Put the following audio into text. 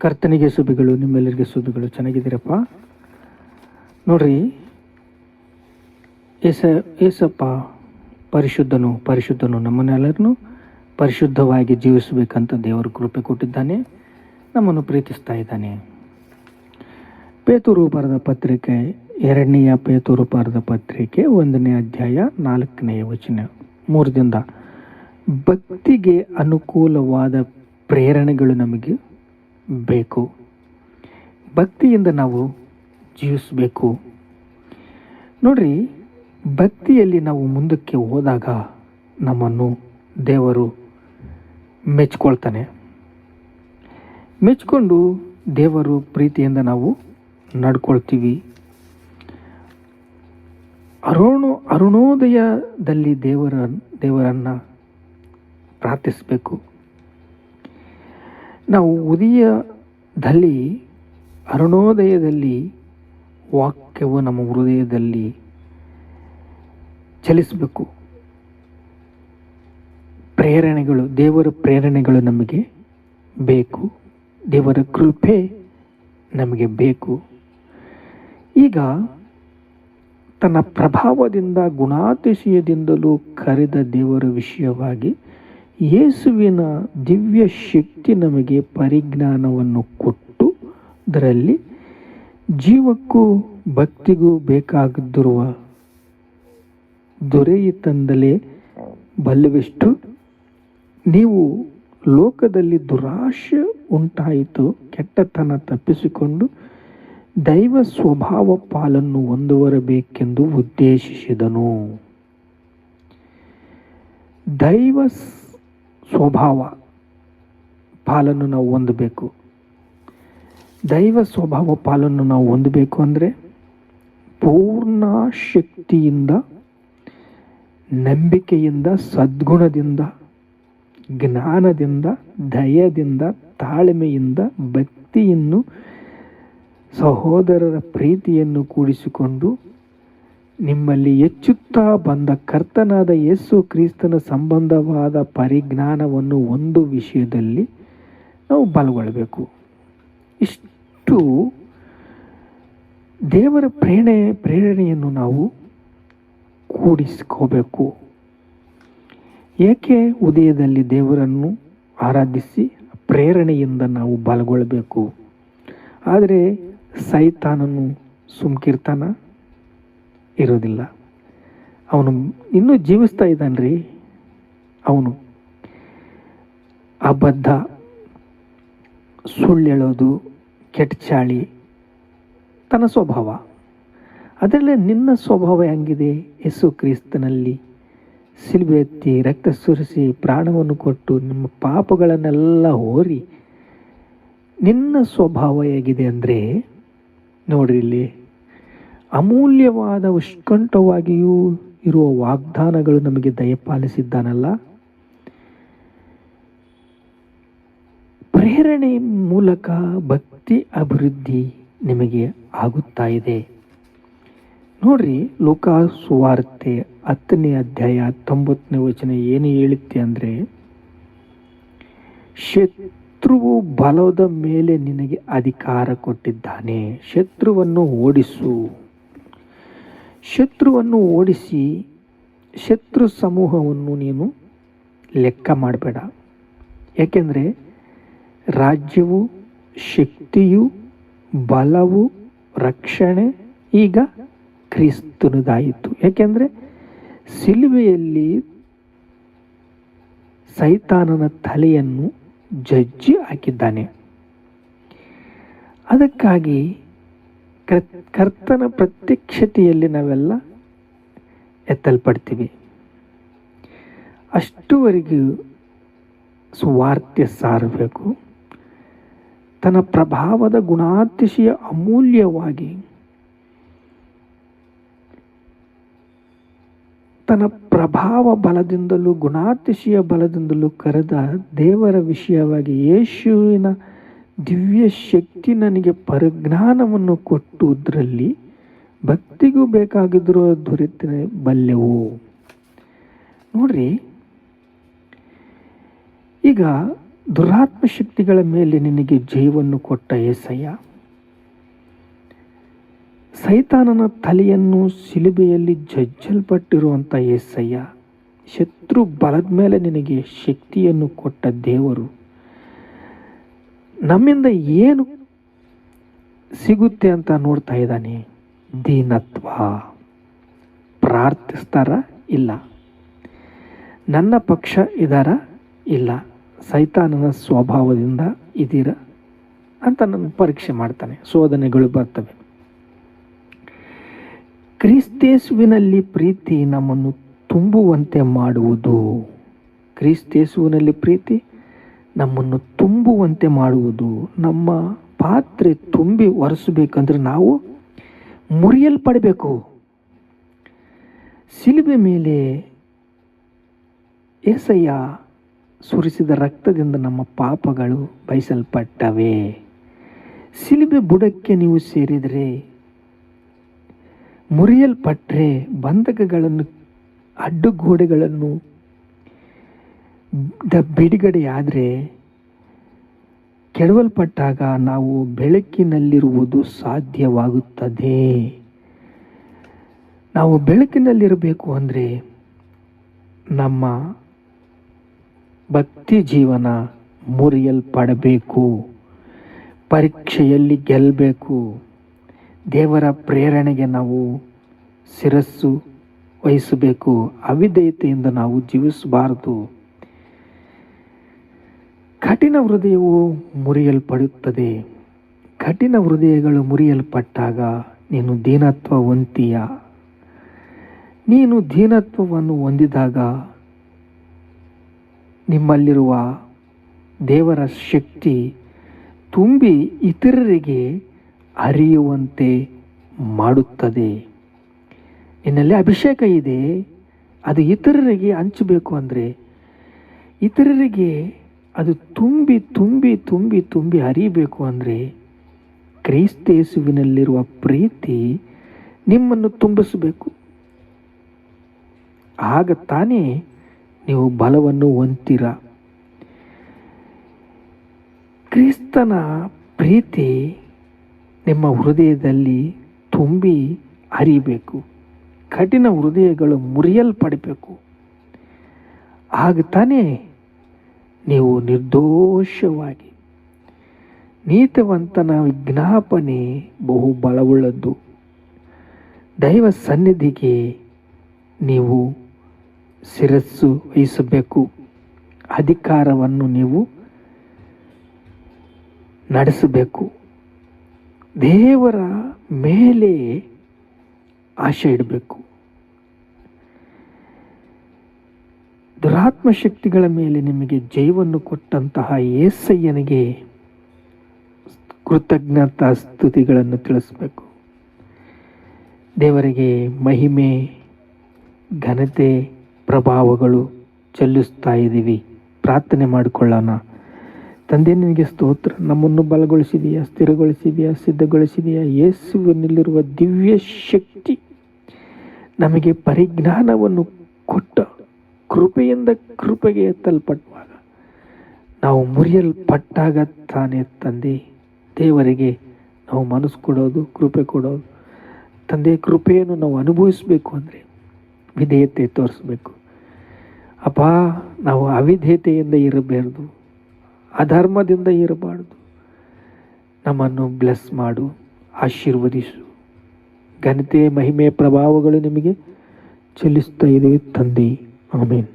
ಕರ್ತನಿಗೆ ಸುಬಿಗಳು, ನಿಮ್ಮೆಲ್ಲರಿಗೆ ಸುಬಿಗಳು. ಚೆನ್ನಾಗಿದ್ದೀರಪ್ಪ? ನೋಡ್ರಿ, ಏಸಪ್ಪ ಪರಿಶುದ್ಧನು ನಮ್ಮನ್ನೆಲ್ಲರನ್ನು ಪರಿಶುದ್ಧವಾಗಿ ಜೀವಿಸಬೇಕಂತ ದೇವರು ಕೃಪೆ ಕೊಟ್ಟಿದ್ದಾನೆ, ನಮ್ಮನ್ನು ಪ್ರೀತಿಸ್ತಾ ಇದ್ದಾನೆ. ಪೇತೂರು ಬರೆದ ಪತ್ರಿಕೆ, 2ನೇ ಪೇತೂರು ಬರೆದ ಪತ್ರಿಕೆ 1ನೇ ಅಧ್ಯಾಯ 4ನೇ ವಚನ, 3 ದಿಂದ ಭಕ್ತಿಗೆ ಅನುಕೂಲವಾದ ಪ್ರೇರಣೆಗಳು ನಮಗೆ ಬೇಕು. ಭಕ್ತಿಯಿಂದ ನಾವು ಜೀವಿಸಬೇಕು. ನೋಡ್ರಿ, ಭಕ್ತಿಯಲ್ಲಿ ನಾವು ಮುಂದಕ್ಕೆ ಹೋದಾಗ ನಮ್ಮನ್ನು ದೇವರು ಮೆಚ್ಕೊಂಡು ದೇವರು ಪ್ರೀತಿಯಿಂದ ನಾವು ನಡ್ಕೊಳ್ತೀವಿ. ಅರುಣೋದಯದಲ್ಲಿ ದೇವರನ್ನು ಪ್ರಾರ್ಥಿಸಬೇಕು. ನಾವು ಅರುಣೋದಯದಲ್ಲಿ ವಾಕ್ಯವು ನಮ್ಮ ಹೃದಯದಲ್ಲಿ ಚಲಿಸಬೇಕು. ದೇವರ ಪ್ರೇರಣೆಗಳು ನಮಗೆ ಬೇಕು, ದೇವರ ಕೃಪೆ ನಮಗೆ ಬೇಕು. ಈಗ ತನ್ನ ಪ್ರಭಾವದಿಂದ ಗುಣಾತಿಶಯದಿಂದಲೂ ಕರೆದ ದೇವರ ವಿಷಯವಾಗಿ ಯೇಸುವಿನ ದಿವ್ಯ ಶಕ್ತಿ ನಮಗೆ ಪರಿಜ್ಞಾನವನ್ನು ಕೊಟ್ಟು ಅದರಲ್ಲಿ ಜೀವಕ್ಕೂ ಭಕ್ತಿಗೂ ಬೇಕಾಗಿರುವ ದೊರೆಯಿತಂದಲೇ ಬಲ್ಲವೆಷ್ಟು. ನೀವು ಲೋಕದಲ್ಲಿ ದುರಾಶೆ ಉಂಟಾಯಿತು, ಕೆಟ್ಟತನ ತಪ್ಪಿಸಿಕೊಂಡು ದೈವ ಸ್ವಭಾವ ಪಾಲನ್ನು ಹೊಂದುವರಬೇಕೆಂದು ಉದ್ದೇಶಿಸಿದನು. ದೈವ ಸ್ವಭಾವ ಪಾಲನ್ನು ನಾವು ಹೊಂದಬೇಕು. ದೈವ ಸ್ವಭಾವ ಪಾಲನ್ನು ನಾವು ಹೊಂದಬೇಕು ಅಂದರೆ ಪೂರ್ಣ ಶಕ್ತಿಯಿಂದ, ನಂಬಿಕೆಯಿಂದ, ಸದ್ಗುಣದಿಂದ, ಜ್ಞಾನದಿಂದ, ದಯದಿಂದ, ತಾಳ್ಮೆಯಿಂದ, ಭಕ್ತಿಯನ್ನು, ಸಹೋದರರ ಪ್ರೀತಿಯನ್ನು ಕೂಡಿಸಿಕೊಂಡು ನಿಮ್ಮಲ್ಲಿ ಹೆಚ್ಚುತ್ತಾ ಬಂದ ಕರ್ತನಾದ ಯೇಸು ಕ್ರಿಸ್ತನ ಸಂಬಂಧವಾದ ಪರಿಜ್ಞಾನವನ್ನು ಒಂದು ವಿಷಯದಲ್ಲಿ ನಾವು ಬಲಗೊಳ್ಳಬೇಕು. ಇಷ್ಟು ದೇವರ ಪ್ರೇರಣೆಯನ್ನು ನಾವು ಕೂಡಿಸ್ಕೋಬೇಕು. ಏಕೆ? ಉದಯದಲ್ಲಿ ದೇವರನ್ನು ಆರಾಧಿಸಿ ಪ್ರೇರಣೆಯಿಂದ ನಾವು ಬಲಗೊಳ್ಳಬೇಕು. ಆದರೆ ಸೈತಾನನು ಸುಮ್ಕಿರ್ತಾನ? ಇರೋದಿಲ್ಲ. ಅವನು ಇನ್ನೂ ಜೀವಿಸ್ತಾ ಇದ್ದಾನ್ರಿ. ಅವನು ಅಬದ್ಧ, ಸುಳ್ಳೇಳೋದು, ಕೆಟ್ಟಚಾಳಿ ತನ್ನ ಸ್ವಭಾವ. ಅದರಲ್ಲೇ ನಿನ್ನ ಸ್ವಭಾವ ಹೆಂಗಿದೆ? ಯೇಸು ಕ್ರಿಸ್ತನಲ್ಲಿ ಶಿಲುಬೆ ಎತ್ತಿ ರಕ್ತ ಸುರಿಸಿ ಪ್ರಾಣವನ್ನು ಕೊಟ್ಟು ನಿಮ್ಮ ಪಾಪಗಳನ್ನೆಲ್ಲ ಹೋರಿ ನಿನ್ನ ಸ್ವಭಾವ ಹೇಗಿದೆ ಅಂದರೆ, ನೋಡ್ರಿ, ಇಲ್ಲಿ ಅಮೂಲ್ಯವಾದ ಉತ್ಕಂಠವಾಗಿಯೂ ಇರುವ ವಾಗ್ದಾನಗಳು ನಮಗೆ ದಯಪಾಲಿಸಿದ್ದಾನಲ್ಲ. ಪ್ರೇರಣೆ ಮೂಲಕ ಭಕ್ತಿ ಅಭಿವೃದ್ಧಿ ನಿಮಗೆ ಆಗುತ್ತಾ ಇದೆ. ನೋಡ್ರಿ, ಲೂಕಾ ಸುವಾರ್ತೆ 10ನೇ ಅಧ್ಯಾಯ 90ನೇ ವಚನ ಏನು ಹೇಳುತ್ತೆ ಅಂದರೆ, ಶತ್ರುವು ಬಲದ ಮೇಲೆ ನಿನಗೆ ಅಧಿಕಾರ ಕೊಟ್ಟಿದ್ದಾನೆ. ಶತ್ರುವನ್ನು ಓಡಿಸಿ ಶತ್ರು ಸಮೂಹವನ್ನು ನೀನು ಲೆಕ್ಕ ಮಾಡಬೇಡ. ಯಾಕೆಂದರೆ ರಾಜ್ಯವು, ಶಕ್ತಿಯು, ಬಲವು, ರಕ್ಷಣೆ ಈಗ ಕ್ರಿಸ್ತನದಾಯಿತು. ಯಾಕೆಂದರೆ ಶಿಲುಬೆಯಲ್ಲಿ ಸೈತಾನನ ತಲೆಯನ್ನು ಜಜ್ಜಿ ಹಾಕಿದ್ದಾನೆ. ಅದಕ್ಕಾಗಿ ಕರ್ತನ ಪ್ರತ್ಯಕ್ಷತೆಯಲ್ಲಿ ನಾವೆಲ್ಲ ಎತ್ತಲ್ಪಡ್ತೀವಿ. ಅಷ್ಟುವರೆಗೂ ಸುವಾರ್ತೆ ಸಾರಬೇಕು. ತನ್ನ ಪ್ರಭಾವದ ಗುಣಾತಿಶಯ ಅಮೂಲ್ಯವಾಗಿ ತನ್ನ ಪ್ರಭಾವ ಬಲದಿಂದಲೂ ಗುಣಾತಿಶಯ ಬಲದಿಂದಲೂ ಕರೆದ ದೇವರ ವಿಷಯವಾಗಿ ಯೇಸುವಿನ ದಿವ್ಯ ಶಕ್ತಿ ನನಗೆ ಪರಿಜ್ಞಾನವನ್ನು ಕೊಟ್ಟುದರಲ್ಲಿ ಭಕ್ತಿಗೂ ಬೇಕಾಗಿದ್ದರೂ ದೊರೆತ ಬಲ್ಲೆವು. ನೋಡ್ರಿ, ಈಗ ದುರಾತ್ಮ ಶಕ್ತಿಗಳ ಮೇಲೆ ನಿನಗೆ ಜಯವನ್ನು ಕೊಟ್ಟ యేಸಯ್ಯ, ಸೈತಾನನ ತಲೆಯನ್ನು ಶಿಲುಬೆಯಲ್ಲಿ ಜಜ್ಜಲ್ಪಟ್ಟಿರುವಂಥ యేಸಯ್ಯ, ಶತ್ರು ಬಲದ ಮೇಲೆ ನಿನಗೆ ಶಕ್ತಿಯನ್ನು ಕೊಟ್ಟ ದೇವರು, ನಮ್ಮಿಂದ ಏನು ಸಿಗುತ್ತೆ ಅಂತ ನೋಡ್ತಾ ಇದ್ದಾನೆ. ದೀನತ್ವ. ಪ್ರಾರ್ಥಿಸ್ತಾರ? ಇಲ್ಲ. ನನ್ನ ಪಕ್ಷ ಇದಾರ? ಇಲ್ಲ. ಸೈತಾನನ ಸ್ವಭಾವದಿಂದ ಇದ್ದೀರ ಅಂತ ನನ್ನ ಪರೀಕ್ಷೆ ಮಾಡ್ತಾನೆ. ಶೋಧನೆಗಳು ಬರ್ತವೆ. ಕ್ರಿಸ್ತೇಸುವಿನಲ್ಲಿ ಪ್ರೀತಿ ನಮ್ಮನ್ನು ತುಂಬುವಂತೆ ಮಾಡುವುದು. ಕ್ರಿಸ್ತೇಸುವಿನಲ್ಲಿ ಪ್ರೀತಿ ನಮ್ಮನ್ನು ತುಂಬುವಂತೆ ಮಾಡುವುದು. ನಮ್ಮ ಪಾತ್ರೆ ತುಂಬಿ ಒರೆಸಬೇಕಂದ್ರೆ ನಾವು ಮುರಿಯಲ್ಪಡಬೇಕು. ಶಿಲುಬೆ ಮೇಲೆ యేಸಯ್ಯ ಸುರಿಸಿದ ರಕ್ತದಿಂದ ನಮ್ಮ ಪಾಪಗಳು ಬಯಸಲ್ಪಟ್ಟವೆ. ಶಿಲುಬೆ ಬುಡಕ್ಕೆ ನೀವು ಸೇರಿದರೆ, ಮುರಿಯಲ್ಪಟ್ಟರೆ, ಬಂಧಕಗಳನ್ನು, ಅಡ್ಡುಗೋಡೆಗಳನ್ನು ಬಿಡುಗಡೆಯಾದರೆ, ಕೆಡವಲ್ಪಟ್ಟಾಗ ನಾವು ಬೆಳಕಿನಲ್ಲಿರುವುದು ಸಾಧ್ಯವಾಗುತ್ತದೆ. ನಾವು ಬೆಳಕಿನಲ್ಲಿರಬೇಕು ಅಂದರೆ ನಮ್ಮ ಭಕ್ತಿ ಜೀವನ ಮುರಿಯಲ್ಪಡಬೇಕು. ಪರೀಕ್ಷೆಯಲ್ಲಿ ಗೆಲ್ಲಬೇಕು. ದೇವರ ಪ್ರೇರಣೆಗೆ ನಾವು ಶಿರಸ್ಸು ವಹಿಸಬೇಕು. ಅವಿಧೇಯತೆಯಿಂದ ನಾವು ಜೀವಿಸಬಾರದು. ಕಠಿಣ ಹೃದಯವು ಮುರಿಯಲ್ಪಡುತ್ತದೆ. ಕಠಿಣ ಹೃದಯಗಳು ಮುರಿಯಲ್ಪಟ್ಟಾಗ ನೀನು ದೀನತ್ವ ಹೊಂತೀಯ. ನೀನು ದೀನತ್ವವನ್ನು ಹೊಂದಿದಾಗ ನಿಮ್ಮಲ್ಲಿರುವ ದೇವರ ಶಕ್ತಿ ತುಂಬಿ ಇತರರಿಗೆ ಹರಿಯುವಂತೆ ಮಾಡುತ್ತದೆ. ನಿನ್ನಲ್ಲಿ ಅಭಿಷೇಕ ಇದೆ, ಅದು ಇತರರಿಗೆ ಹಂಚಬೇಕು ಅಂದರೆ, ಇತರರಿಗೆ ಅದು ತುಂಬಿ ತುಂಬಿ ತುಂಬಿ ತುಂಬಿ ಹರಿಯಬೇಕು ಅಂದರೆ, ಕ್ರಿಸ್ತೇಸುವಿನಲ್ಲಿರುವ ಪ್ರೀತಿ ನಿಮ್ಮನ್ನು ತುಂಬಿಸಬೇಕು. ಆಗ ತಾನೇ ನೀವು ಬಲವನ್ನು ಹೊಂದಿರ. ಕ್ರಿಸ್ತನ ಪ್ರೀತಿ ನಿಮ್ಮ ಹೃದಯದಲ್ಲಿ ತುಂಬಿ ಹರಿಬೇಕು. ಕಠಿಣ ಹೃದಯಗಳು ಮುರಿಯಲ್ಪಡಬೇಕು. ಆಗ ತಾನೇ ನೀವು ನಿರ್ದೋಷವಾಗಿ, ನೀತಿವಂತನ ವಿಜ್ಞಾಪನೆ ಬಹು ಬಲವುಳ್ಳದ್ದು. ದೈವ ಸನ್ನಿಧಿಗೆ ನೀವು ಶಿರಸ್ಸು ವಹಿಸಬೇಕು. ಅಧಿಕಾರವನ್ನು ನೀವು ನಡೆಸಬೇಕು. ದೇವರ ಮೇಲೆ ಆಶೆ ಇಡಬೇಕು. ದುರಾತ್ಮ ಶಕ್ತಿಗಳ ಮೇಲೆ ನಿಮಗೆ ಜಯವನ್ನು ಕೊಟ್ಟಂತಹ యేಸಯ್ಯನಿಗೆ ಕೃತಜ್ಞತಾ ಸ್ತುತಿಗಳನ್ನು ತಿಳಿಸಬೇಕು. ದೇವರಿಗೆ ಮಹಿಮೆ, ಘನತೆ, ಪ್ರಭಾವಗಳು ಚೆಲ್ಲಿಸ್ತಾ ಇದ್ದೀವಿ. ಪ್ರಾರ್ಥನೆ ಮಾಡಿಕೊಳ್ಳೋಣ. ತಂದೆ, ನಿನಗೆ ಸ್ತೋತ್ರ. ನಮ್ಮನ್ನು ಬಲಗೊಳಿಸಿದೆಯಾ, ಸ್ಥಿರಗೊಳಿಸಿದೆಯಾ, ಸಿದ್ಧಗೊಳಿಸಿದೆಯಾ. ಯೇಸುವಿನಲ್ಲಿರುವ ದಿವ್ಯ ಶಕ್ತಿ ನಮಗೆ ಪರಿಜ್ಞಾನವನ್ನು ಕೊಟ್ಟ ಕೃಪೆಯಿಂದ ಕೃಪೆಗೆ ಎತ್ತಲ್ಪಡುವಾಗ ನಾವು ಮುರಿಯಲ್ಪಟ್ಟಾಗ ತಾನೇ ತಂದೆ ದೇವರಿಗೆ ನಾವು ಮನಸ್ಸು ಕೊಡೋದು, ಕೃಪೆ ಕೊಡೋದು. ತಂದೆ, ಕೃಪೆಯನ್ನು ನಾವು ಅನುಭವಿಸಬೇಕು ಅಂದರೆ ವಿಧೇಯತೆ ತೋರಿಸ್ಬೇಕು. ಅಪ್ಪ, ನಾವು ಅವಿಧೇಯತೆಯಿಂದ ಇರಬಾರ್ದು, ಅಧರ್ಮದಿಂದ ಇರಬಾರ್ದು. ನಮ್ಮನ್ನು ಬ್ಲೆಸ್ ಮಾಡು, ಆಶೀರ್ವದಿಸು. ಘನತೆ, ಮಹಿಮೆ, ಪ್ರಭಾವಗಳು ನಿಮಗೆ ಚೆಲ್ಲಿಸ್ತಾ ಇದ್ದೇವೆ ತಂದೆ. ಆಮೇನ್.